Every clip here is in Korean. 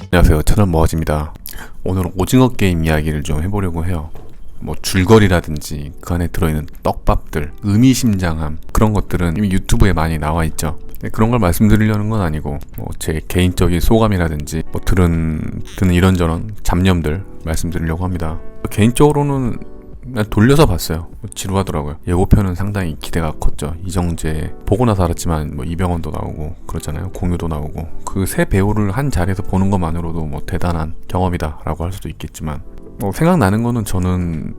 안녕하세요. 채널 머지입니다. 오늘은 오징어 게임 이야기를 좀 해보려고 해요. 뭐 줄거리라든지 그 안에 들어있는 떡밥들, 의미심장함 그런 것들은 이미 유튜브에 많이 나와 있죠. 그런 걸 말씀드리려는 건 아니고 뭐 제 개인적인 소감이라든지 뭐 드는 이런저런 잡념들 말씀드리려고 합니다. 개인적으로는 그냥 돌려서 봤어요. 지루하더라고요. 예고편은 상당히 기대가 컸죠. 이정재 보고 나서 알았지만 뭐 이병헌도 나오고 그렇잖아요. 공유도 나오고 그 세 배우를 한 자리에서 보는 것만으로도 뭐 대단한 경험이다라고 할 수도 있겠지만 뭐 생각나는 거는 저는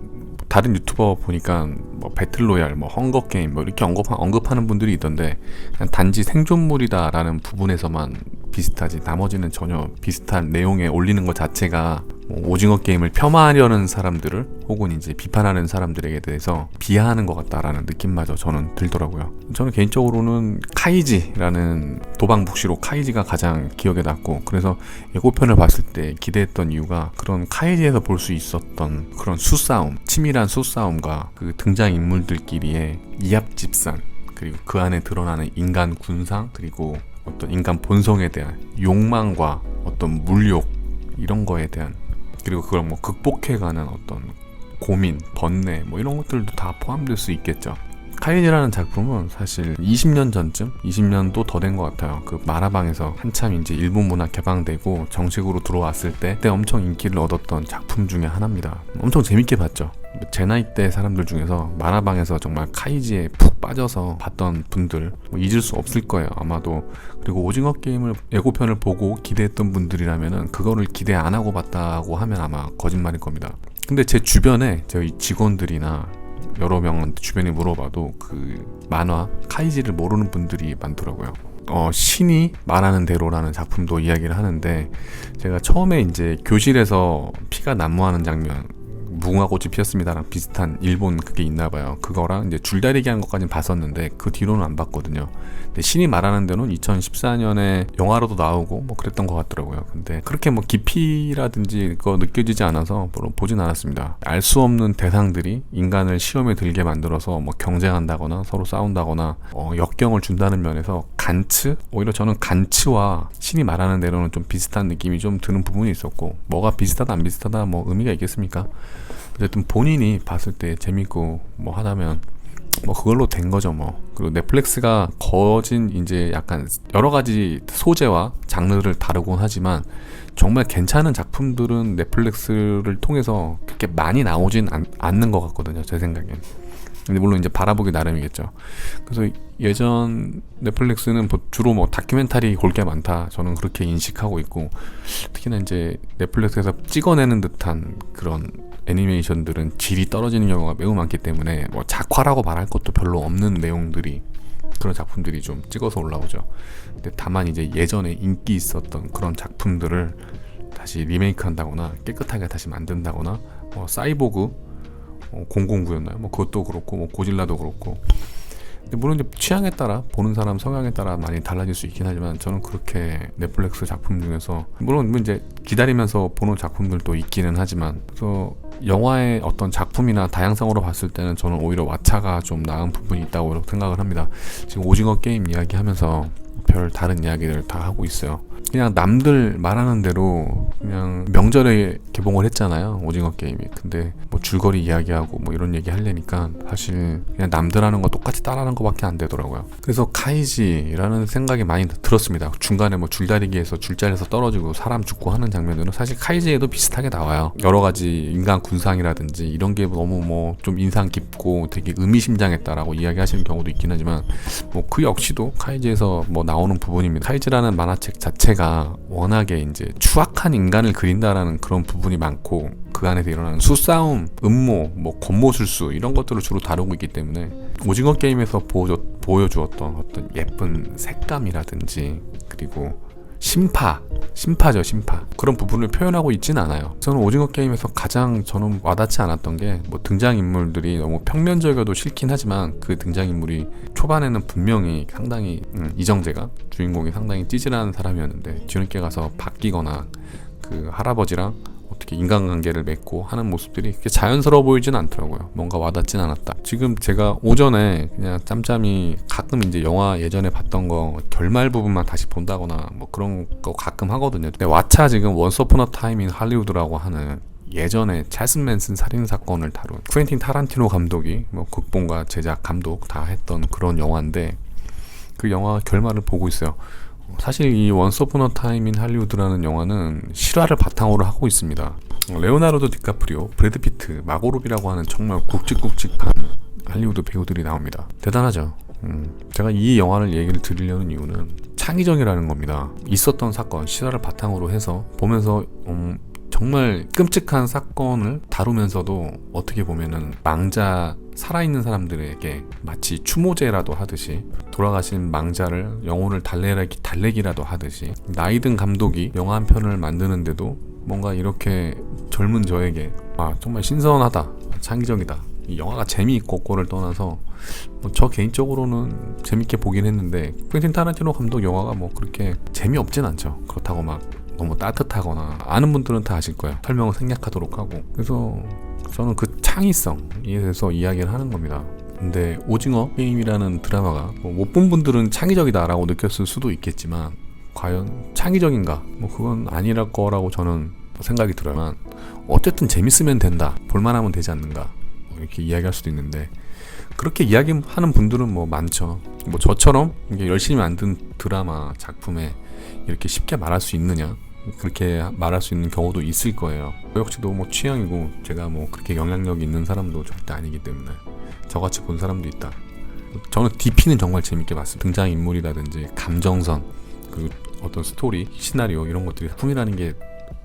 다른 유튜버 보니까 뭐 배틀로얄, 뭐 헝거게임 뭐 이렇게 언급하는 분들이 있던데 그냥 단지 생존물이다라는 부분에서만 비슷하지 나머지는 전혀 비슷한 내용에 올리는 것 자체가 뭐 오징어 게임을 폄하하려는 사람들을 혹은 이제 비판하는 사람들에게 대해서 비하하는 것 같다라는 느낌마저 저는 들더라고요. 저는 개인적으로는 카이지라는 도방북시로 카이지가 가장 기억에 남고 그래서 예고편을 봤을 때 기대했던 이유가 그런 카이지에서 볼 수 있었던 그런 수싸움, 치밀한 수싸움과 그 등장인물들끼리의 이합집산 그리고 그 안에 드러나는 인간 군상 그리고 어떤 인간 본성에 대한 욕망과 어떤 물욕 이런 거에 대한 그리고 그걸 뭐 극복해가는 어떤 고민, 번뇌 뭐 이런 것들도 다 포함될 수 있겠죠. 카이지라는 작품은 사실 20년 전쯤? 20년도 더 된 것 같아요. 그 만화방에서 한참 이제 일본 문화 개방되고 정식으로 들어왔을 때 그때 엄청 인기를 얻었던 작품 중에 하나입니다. 엄청 재밌게 봤죠. 제 나이 때 사람들 중에서 만화방에서 정말 카이지에 푹 빠져서 봤던 분들 뭐 잊을 수 없을 거예요 아마도. 그리고 오징어 게임을 예고편을 보고 기대했던 분들이라면은 그거를 기대 안 하고 봤다고 하면 아마 거짓말일 겁니다. 근데 제 주변에 저희 직원들이나 여러 명한테 주변에 물어봐도 그 만화 카이지를 모르는 분들이 많더라고요. 신이 말하는 대로라는 작품도 이야기를 하는데 제가 처음에 이제 교실에서 피가 난무하는 장면 무궁화꽃이 피었습니다랑 비슷한 일본 그게 있나봐요. 그거랑 이제 줄다리기 하는 것까지는 봤었는데 그 뒤로는 안 봤거든요. 근데 신이 말하는 데는 2014년에 영화로도 나오고 뭐 그랬던 것 같더라고요. 근데 그렇게 뭐 깊이라든지 그거 느껴지지 않아서 물론 보진 않았습니다. 알 수 없는 대상들이 인간을 시험에 들게 만들어서 뭐 경쟁한다거나 서로 싸운다거나 역경을 준다는 면에서 간츠? 오히려 저는 간츠와 신이 말하는 대로는 좀 비슷한 느낌이 좀 드는 부분이 있었고 뭐가 비슷하다 안 비슷하다 뭐 의미가 있겠습니까? 어쨌든 본인이 봤을 때 재밌고 뭐 하다면 뭐 그걸로 된 거죠 뭐. 그리고 넷플릭스가 거진 이제 약간 여러 가지 소재와 장르를 다루곤 하지만 정말 괜찮은 작품들은 넷플릭스를 통해서 그렇게 많이 나오진 않는 것 같거든요 제 생각엔. 근데 물론 이제 바라보기 나름이겠죠. 그래서 예전 넷플릭스는 주로 뭐 다큐멘터리 볼 게 많다 저는 그렇게 인식하고 있고 특히나 이제 넷플릭스에서 찍어내는 듯한 그런 애니메이션들은 질이 떨어지는 경우가 매우 많기 때문에 뭐 작화라고 말할 것도 별로 없는 내용들이 그런 작품들이 좀 찍어서 올라오죠. 근데 다만 이제 예전에 인기 있었던 그런 작품들을 다시 리메이크 한다거나 깨끗하게 다시 만든다거나 뭐 사이보그 009였나요? 뭐 그것도 그렇고 뭐 고질라도 그렇고 근데 물론 이제 취향에 따라 보는 사람 성향에 따라 많이 달라질 수 있긴 하지만 저는 그렇게 넷플릭스 작품 중에서 물론 이제 기다리면서 보는 작품들도 있기는 하지만 그래서 영화의 어떤 작품이나 다양성으로 봤을 때는 저는 오히려 왓챠가 좀 나은 부분이 있다고 생각을 합니다. 지금 오징어 게임 이야기하면서 별 다른 이야기들 다 하고 있어요. 그냥 남들 말하는 대로 그냥 명절에 개봉을 했잖아요 오징어 게임이. 근데 뭐 줄거리 이야기하고 뭐 이런 얘기 하려니까 사실 그냥 남들 하는 거 똑같이 따라하는 거밖에 안 되더라고요. 그래서 카이지라는 생각이 많이 들었습니다. 중간에 뭐 줄다리기에서 줄자리에서 떨어지고 사람 죽고 하는 장면들은 사실 카이지에도 비슷하게 나와요. 여러 가지 인간 군상이라든지 이런 게 너무 뭐 좀 인상 깊고 되게 의미심장했다라고 이야기하시는 경우도 있긴 하지만 뭐 그 역시도 카이지에서 뭐 나오는 부분입니다. 카이지라는 만화책 자체가 워낙에 이제 추악한 인간을 그린다라는 그런 부분이 많고 그 안에서 일어나는 수싸움, 음모, 뭐 권모술수 이런 것들을 주로 다루고 있기 때문에 오징어 게임에서 보여주었던 어떤 예쁜 색감이라든지 그리고 심파죠 심파 그런 부분을 표현하고 있진 않아요. 저는 오징어 게임에서 가장 저는 와닿지 않았던 게 뭐 등장인물들이 너무 평면적이어도 싫긴 하지만 그 등장인물이 초반에는 분명히 상당히 이정재가 주인공이 상당히 찌질한 사람이었는데 뒤늦게 가서 바뀌거나 그 할아버지랑 어떻게 인간관계를 맺고 하는 모습들이 그렇게 자연스러워 보이진 않더라고요. 뭔가 와닿진 않았다. 지금 제가 오전에 그냥 짬짬이 가끔 이제 영화 예전에 봤던 거 결말 부분만 다시 본다거나 뭐 그런 거 가끔 하거든요. 근데 왓챠 지금 원스 어폰 어 타임 인 할리우드라고 하는 예전에 찰스 맨슨 살인 사건을 다룬 쿠엔틴 타란티노 감독이 뭐 극본과 제작 감독 다 했던 그런 영화인데, 그 영화 결말을 보고 있어요. 사실 이 원스 어폰 어 타임 인 할리우드라는 영화는 실화를 바탕으로 하고 있습니다. 레오나르도 디카프리오, 브래드 피트, 마고 로비라고 하는 정말 굵직굵직한 할리우드 배우들이 나옵니다. 대단하죠. 제가 이 영화를 얘기를 드리려는 이유는 창의적이라는 겁니다. 있었던 사건, 실화를 바탕으로 해서 보면서 정말 끔찍한 사건을 다루면서도 어떻게 보면은 망자 살아있는 사람들에게 마치 추모제라도 하듯이, 돌아가신 망자를 영혼을 달래기라도 하듯이, 나이든 감독이 영화 한 편을 만드는데도 뭔가 이렇게 젊은 저에게 정말 신선하다, 창의적이다. 이 영화가 재미있고 없고를 떠나서 저 개인적으로는 재밌게 보긴 했는데, 쿠엔틴 타란티노 감독 영화가 뭐 그렇게 재미없진 않죠. 그렇다고 막 너무 따뜻하거나, 아는 분들은 다 아실 거예요. 설명을 생략하도록 하고. 그래서 저는 그 창의성에 대해서 이야기를 하는 겁니다. 근데 오징어 게임이라는 드라마가 못 본 분들은 창의적이다라고 느꼈을 수도 있겠지만, 과연 창의적인가? 뭐 그건 아니랄 거라고 저는 생각이 들어요. 어쨌든 재밌으면 된다, 볼만하면 되지 않는가, 이렇게 이야기할 수도 있는데, 그렇게 이야기하는 분들은 뭐 많죠. 뭐 저처럼 이게 열심히 만든 드라마 작품에 이렇게 쉽게 말할 수 있느냐, 그렇게 말할 수 있는 경우도 있을 거예요. 저 역시도 뭐 취향이고, 제가 뭐 그렇게 영향력이 있는 사람도 절대 아니기 때문에 저같이 본 사람도 있다. 저는 DP는 정말 재밌게 봤어요. 등장인물이라든지 감정선, 그 어떤 스토리, 시나리오, 이런 것들이 작품이라는 게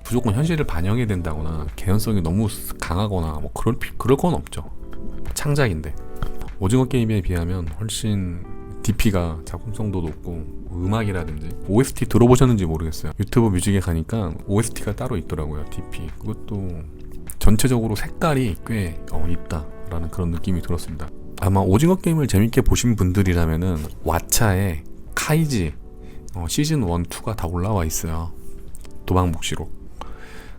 무조건 현실을 반영해야 된다거나 개연성이 너무 강하거나 뭐 그럴 건 없죠. 창작인데. 오징어 게임에 비하면 훨씬 DP가 작품성도 높고, 음악이라든지 OST 들어보셨는지 모르겠어요. 유튜브 뮤직에 가니까 OST가 따로 있더라고요. DP. 그것도 전체적으로 색깔이 꽤 있다라는 그런 느낌이 들었습니다. 아마 오징어 게임을 재밌게 보신 분들이라면은 왓챠에 카이지 시즌 1, 2가 다 올라와 있어요. 도박묵시록.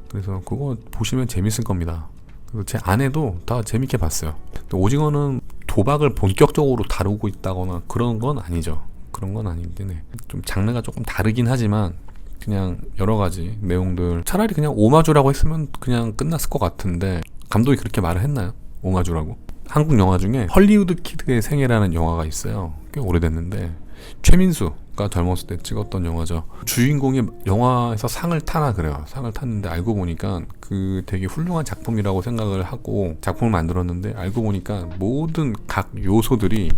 그래서 그거 보시면 재밌을 겁니다. 그래서 제 아내도 다 재밌게 봤어요. 오징어는 도박을 본격적으로 다루고 있다거나 그런 건 아니죠. 그런 건 아닌데, 좀 장르가 조금 다르긴 하지만 그냥 여러 가지 내용들, 차라리 그냥 오마주라고 했으면 그냥 끝났을 것 같은데, 감독이 그렇게 말을 했나요? 오마주라고? 한국 영화 중에 헐리우드 키드의 생애라는 영화가 있어요. 꽤 오래됐는데 최민수가 젊었을 때 찍었던 영화죠. 주인공이 영화에서 상을 타나 그래요. 상을 탔는데 알고 보니까 그 되게 훌륭한 작품이라고 생각을 하고 작품을 만들었는데, 알고 보니까 모든 각 요소들이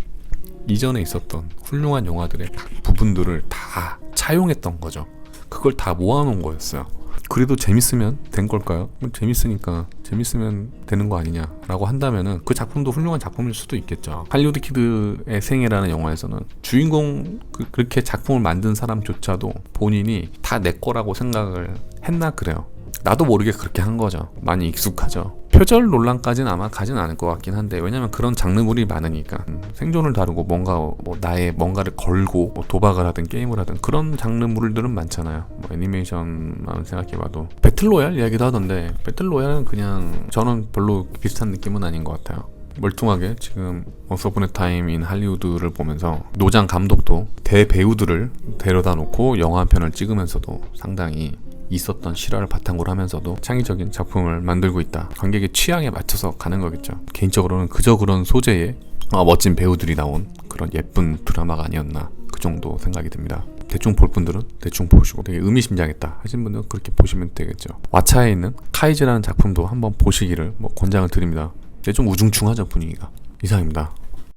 이전에 있었던 훌륭한 영화들의 각 부분들을 다 차용했던 거죠. 그걸 다 모아놓은 거였어요. 그래도 재밌으면 된 걸까요? 재밌으니까 재밌으면 되는 거 아니냐라고 한다면은 그 작품도 훌륭한 작품일 수도 있겠죠. 할리우드 키드의 생애라는 영화에서는 주인공 그렇게 작품을 만든 사람조차도 본인이 다 내 거라고 생각을 했나 그래요. 나도 모르게 그렇게 한 거죠. 많이 익숙하죠. 표절 논란까지는 아마 가진 않을 것 같긴 한데, 왜냐면 그런 장르물이 많으니까. 생존을 다루고 뭔가 나의 뭔가를 걸고 도박을 하든 게임을 하든 그런 장르물들은 많잖아요. 뭐 애니메이션만 생각해봐도 배틀로얄 이야기도 하던데, 배틀로얄은 그냥 저는 별로 비슷한 느낌은 아닌 것 같아요. 멀뚱하게 지금 원스 어폰 어 타임 인 할리우드를 보면서 노장 감독도 대배우들을 데려다 놓고 영화 한 편을 찍으면서도 상당히 있었던 실화를 바탕으로 하면서도 창의적인 작품을 만들고 있다. 관객의 취향에 맞춰서 가는 거겠죠. 개인적으로는 그저 그런 소재의 멋진 배우들이 나온 그런 예쁜 드라마가 아니었나, 그 정도 생각이 듭니다. 대충 볼 분들은 대충 보시고, 되게 의미심장했다 하신 분들은 그렇게 보시면 되겠죠. 왓챠에 있는 카이즈라는 작품도 한번 보시기를 권장을 드립니다. 좀 우중충하죠, 분위기가. 이상입니다.